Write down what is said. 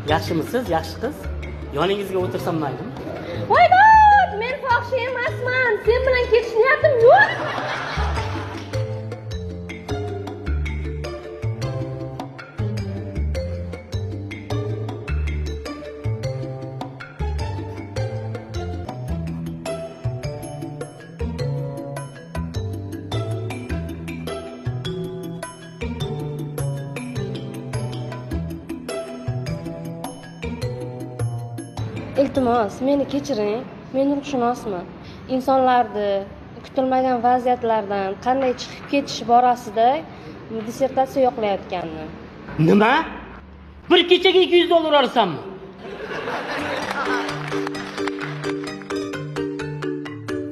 Yaxshimisiz, yaxshi qiz? Yoningizga o'tirsam maylimi? Voydod, men fohish emasman. Sen bilan ketish niyatim yo'q. Iltimos, meni kechiring. Men ruhshunosman. Insonlarni kutilmagan vaziyatlardan qanday chiqib ketish borasida dissertatsiya yoqlayotganman. Nima? Bir kechaga $200 olasanmi?